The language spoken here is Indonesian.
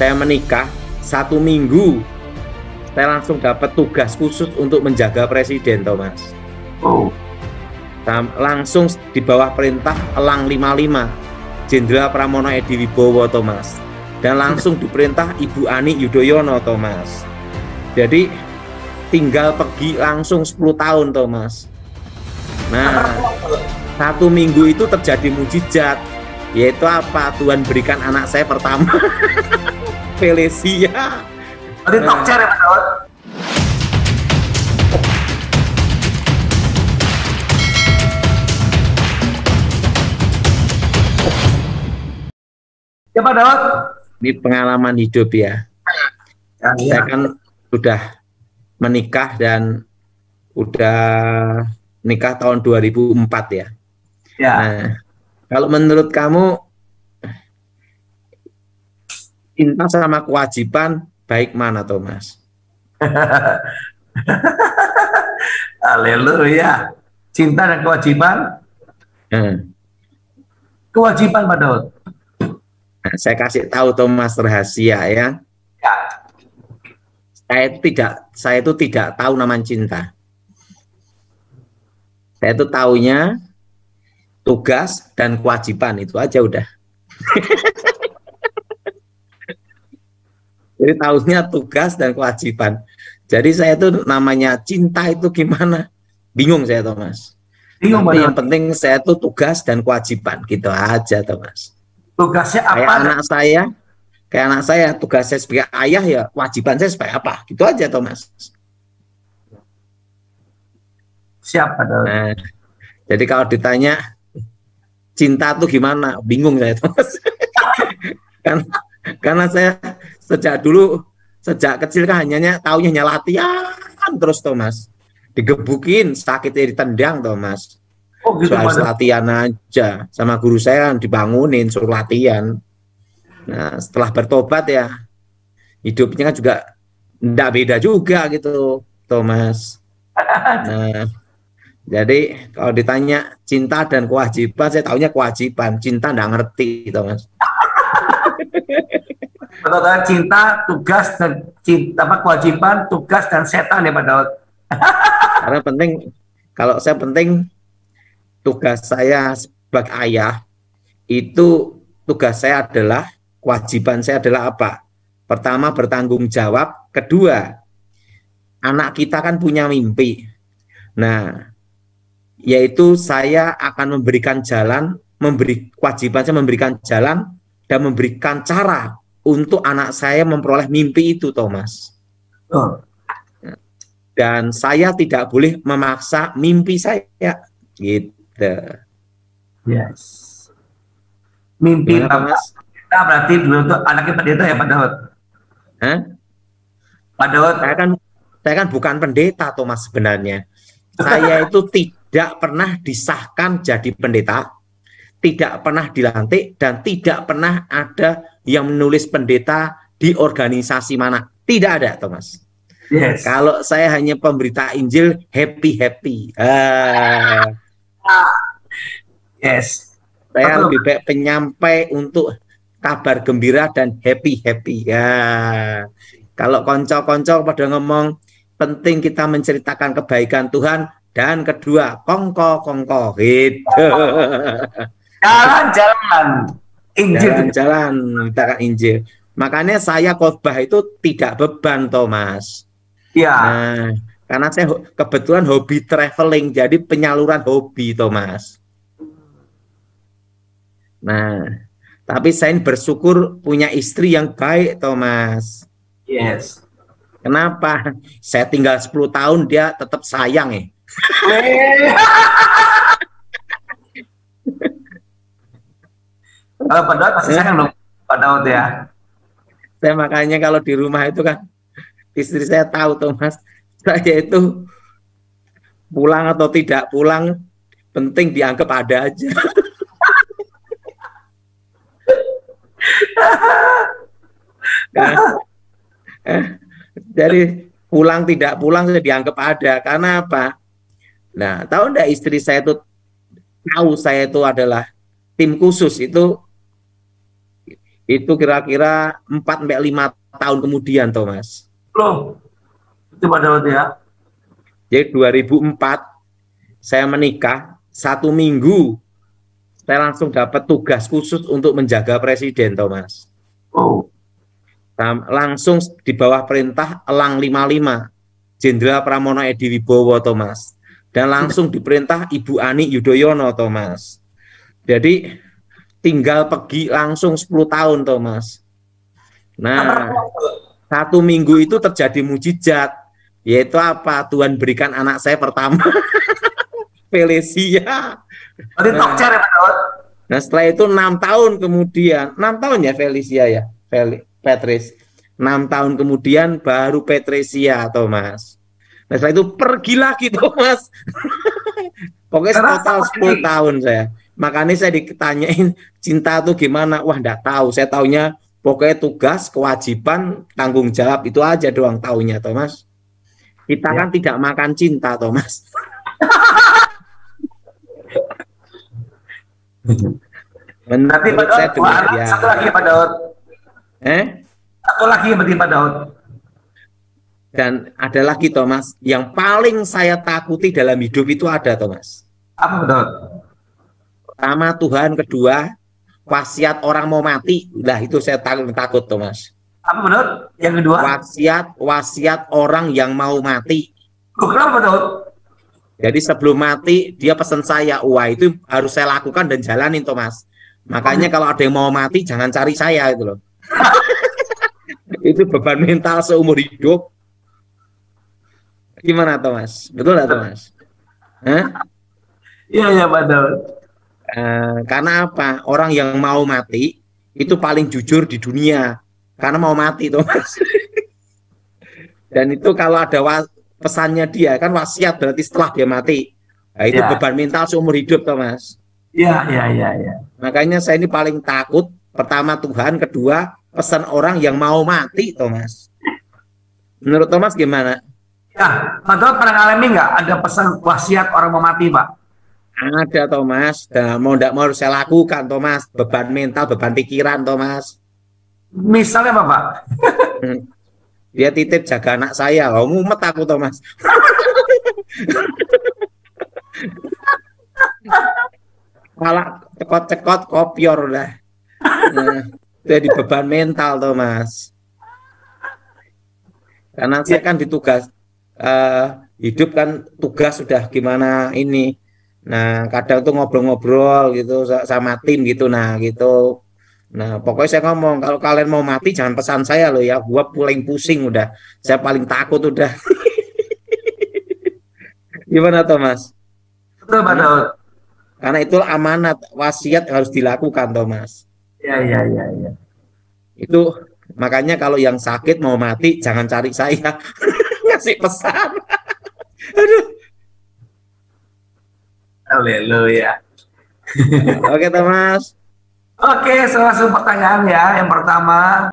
saya menikah 1 minggu, saya langsung dapat tugas khusus untuk menjaga presiden, Thomas. Oh. Langsung di bawah perintah Elang 55, Jenderal Pramono Edi Wibowo, Thomas. Dan langsung diperintah Ibu Ani Yudhoyono, Thomas. Jadi tinggal pergi langsung 10 tahun, Thomas. Nah, 1 minggu itu terjadi mujizat, yaitu apa? Tuhan berikan anak saya pertama, Felicia. Berarti tokcer ya, Pak Daud? Ya, Pak Daud. Ini pengalaman hidup ya. Saya kan sudah menikah dan udah nikah tahun 2004 ya. Nah, kalau menurut kamu cinta sama kewajiban baik mana, Thomas? Haleluya. Cinta dan kewajiban. Kewajiban, Pak Daud. Nah, saya kasih tahu Thomas rahasia ya. Saya itu tidak tahu namanya cinta. Saya itu taunya tugas dan kewajiban, itu aja udah. Jadi tahunya tugas dan kewajiban. Jadi saya itu namanya cinta itu gimana? Bingung saya, Thomas. Bingung. Tapi yang penting saya itu tugas dan kewajiban, gitu aja, Thomas. Tugasnya apa? Kayak anak saya, tugas saya sebagai ayah ya, kewajiban saya sebagai apa? Gitu aja, Thomas. Siapa, Daud? Nah, jadi kalau ditanya cinta tuh gimana, bingung saya, Thomas. Karena saya sejak kecil kan hanya taunya latihan terus, Thomas. Digebukin, sakitnya ditendang, Thomas. Oh, gitu, soal latihan aja, sama guru saya dibangunin suruh latihan. Nah, setelah bertobat ya, hidupnya kan juga tidak beda juga gitu, Thomas. Nah, jadi kalau ditanya cinta dan kewajiban, saya taunya kewajiban, cinta nggak ngerti, Thomas. Betul, cinta, tugas, dan cinta, kewajiban, tugas, dan setan ya, Pak Daud. Karena kalau saya penting tugas saya sebagai ayah itu, tugas saya adalah, kewajiban saya adalah apa? Pertama, bertanggung jawab. Kedua, anak kita kan punya mimpi. Nah, yaitu saya akan memberikan jalan, kewajiban saya memberikan jalan dan memberikan cara untuk anak saya memperoleh mimpi itu, Thomas. Dan saya tidak boleh memaksa mimpi saya, gitu. Yes. Mimpi Bapak kita berarti dulu tuh anaknya pendeta ya, Pak Daud? Hah? Pak Daud? Saya kan bukan pendeta, Thomas, sebenarnya. Saya itu tidak pernah disahkan jadi pendeta, tidak pernah dilantik, dan tidak pernah ada yang menulis pendeta di organisasi mana. Tidak ada, Thomas. Yes. Kalau saya hanya pemberita Injil, happy. Yes. Saya lebih baik penyampai untuk kabar gembira dan happy. Ya. Kalau konco-konco pada ngomong penting kita menceritakan kebaikan Tuhan, dan kedua kongko gitu. Jalan-jalan menceritakan Injil. Makanya saya khotbah itu tidak beban, Thomas. Ya. Nah, karena saya kebetulan hobi traveling, jadi penyaluran hobi, Thomas. Nah, tapi saya bersyukur punya istri yang baik, Thomas. Yes. Kenapa? Saya tinggal 10 tahun, dia tetap sayang ya. Kalau Pak Daud pasti sayang dong, Pak Daud ya. Saya makanya kalau di rumah itu kan, istri saya tahu, Thomas, saya itu pulang atau tidak pulang, penting dianggap ada aja. Jadi pulang tidak pulang saya dianggap ada. Karena apa? Nah, tahu enggak, istri saya itu tahu saya itu adalah tim khusus, itu Itu kira-kira 4 sampai 5 tahun kemudian, Thomas. Loh, itu Pak Daud ya. Jadi 2004 saya menikah, 1 minggu saya langsung dapat tugas khusus untuk menjaga presiden, Thomas. Oh, Langsung di bawah perintah Elang 55, Jenderal Pramono Edi Wibowo, Thomas. Dan langsung diperintah Ibu Ani Yudhoyono, Thomas. Jadi tinggal pergi langsung 10 tahun, Thomas. Nah, 1 minggu itu terjadi mujizat, yaitu apa? Tuhan berikan anak saya pertama, Felicia. berarti tokcer ya Pak Daud. Nah, setelah itu 6 tahun kemudian, 6 tahun ya Felicia ya, Petris. 6 tahun kemudian baru Patricia, Thomas. Nah, setelah itu pergi lagi, Thomas. Pokoknya total 10 tahun saya. Makanya saya ditanyain cinta itu gimana? Wah, enggak tahu. Saya taunya pokoknya tugas, kewajiban, tanggung jawab itu aja doang taunya, Thomas. Kita kan tidak makan cinta, Thomas. Berarti Pak Daud, satu lagi Pak Daud. Satu lagi berarti Pak Daud. Dan ada lagi, Thomas, yang paling saya takuti dalam hidup itu ada, Thomas. Apa Pak Daud? Pertama Tuhan, kedua wasiat orang mau mati. Lah itu saya takut, Thomas. Apa Pak Daud? Yang kedua? Wasiat orang yang mau mati. Kenapa Pak Daud? Jadi sebelum mati dia pesan saya, wah itu harus saya lakukan dan jalanin, Thomas. Makanya kalau ada yang mau mati jangan cari saya itu loh. Itu beban mental seumur hidup. Gimana, Thomas? Betul nggak, Thomas? Iya Pak Daud. Karena apa? Orang yang mau mati itu paling jujur di dunia. Karena mau mati, Thomas. Dan itu kalau ada pesannya dia, kan wasiat berarti setelah dia mati. Nah, itu beban mental seumur hidup, Thomas. Iya. Makanya saya ini paling takut. Pertama Tuhan, kedua pesan orang yang mau mati, Thomas. Menurut Thomas gimana? Ya, Pak Daud pernah ngalami nggak ada pesan wasiat orang mau mati, Pak? Ada, Thomas. Dan mau tidak mau harus saya lakukan, Thomas. Beban mental, beban pikiran, Thomas. Misalnya apa, Pak? Dia titip jaga anak saya. Oh, mumet aku, Thomas. Malah cekot-cekot kopior lah. Jadi beban mental, Thomas. Karena saya kan ditugas hidup kan tugas sudah gimana ini. Nah, kadang tuh ngobrol-ngobrol gitu sama tim gitu. Nah, gitu. Nah, pokoknya saya ngomong kalau kalian mau mati jangan pesan saya loh ya. Gua paling pusing udah. Saya paling takut udah. Gimana, Thomas? Betul, Pak Daud. Karena itu amanat, wasiat harus dilakukan, Thomas. Iya. Itu makanya kalau yang sakit mau mati jangan cari saya. Ngasih pesan. Aduh. Haleluya. Oke, Thomas. Oke, langsung pertanyaan ya. Yang pertama,